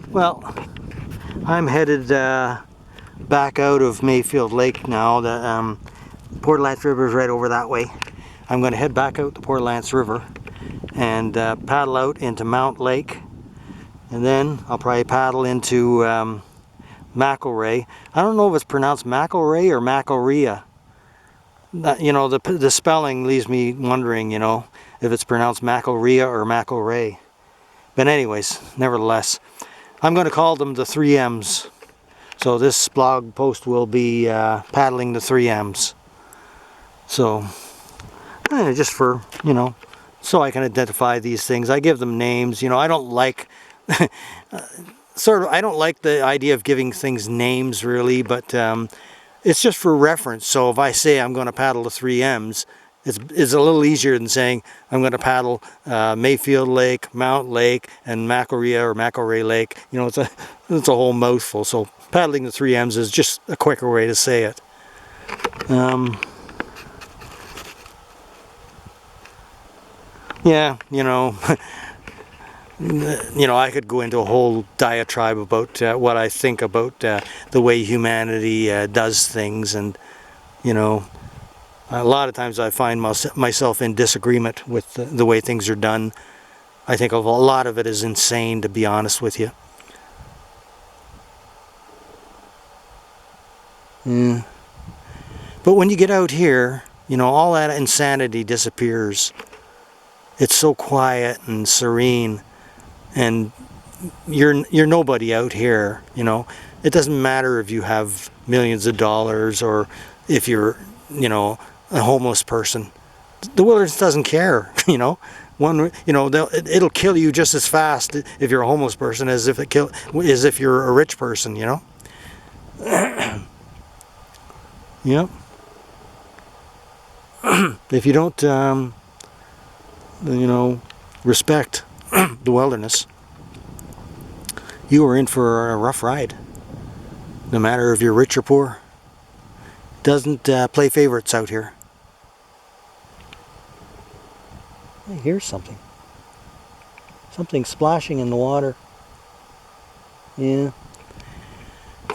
Well, I'm headed back out of Mayfield Lake now. The Port Lance River is right over that way. I'm going to head back out the Port Lance River and paddle out into Mount Lake, and then I'll probably paddle into McElrea. I don't know if it's pronounced McElrea or McElrea. You know, the spelling leaves me wondering, you know, if it's pronounced McElrea or McElrea. But anyways, nevertheless, I'm going to call them the 3Ms. So this blog post will be paddling the 3Ms. So, just for, you know, so I can identify these things. I give them names. You know, I don't like, I don't like the idea of giving things names really, but it's just for reference. So if I say I'm going to paddle the 3Ms, it's a little easier than saying I'm going to paddle Mayfield Lake, Mount Lake, and McElrea or McElrea Lake. You know, it's a whole mouthful. So paddling the 3Ms is just a quicker way to say it. Yeah, you know, I could go into a whole diatribe about what I think about the way humanity does things, and you know, a lot of times I find myself in disagreement with the way things are done. I think a lot of it is insane, to be honest with you. Yeah. But when you get out here, you know, all that insanity disappears. It's so quiet and serene, and you're nobody out here, you know. It doesn't matter if you have millions of dollars or if you're, you know, a homeless person. The wilderness doesn't care, you know. It'll kill you just as fast if you're a homeless person as if you're a rich person, you know. Yep. If you don't you know, respect the wilderness, you are in for a rough ride. No matter if you're rich or poor. Doesn't play favorites out here. I hear something. Something splashing in the water. Yeah.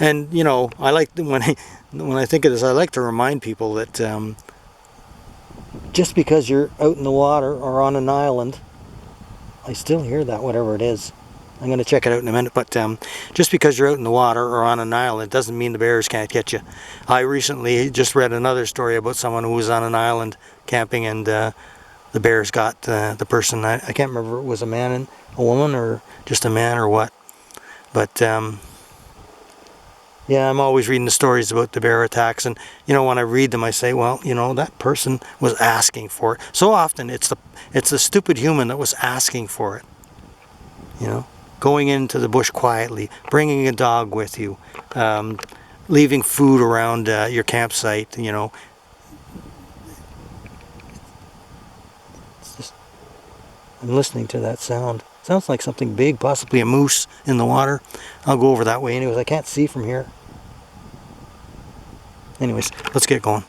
And you know, I like when I think of this, I like to remind people that just because you're out in the water or on an island, I still hear that, whatever it is. I'm going to check it out in a minute, but just because you're out in the water or on an island doesn't mean the bears can't get you. I recently just read another story about someone who was on an island camping, and the bears got the person. I can't remember if it was a man and a woman or just a man or what. But yeah, I'm always reading the stories about the bear attacks, and you know, when I read them I say, well, you know, that person was asking for it. So often it's the stupid human that was asking for it. You know, going into the bush quietly, bringing a dog with you, leaving food around your campsite, you know. It's just, I'm listening to that sound. Sounds like something big, possibly a moose in the water. I'll go over that way anyways. I can't see from here. Anyways, let's get going.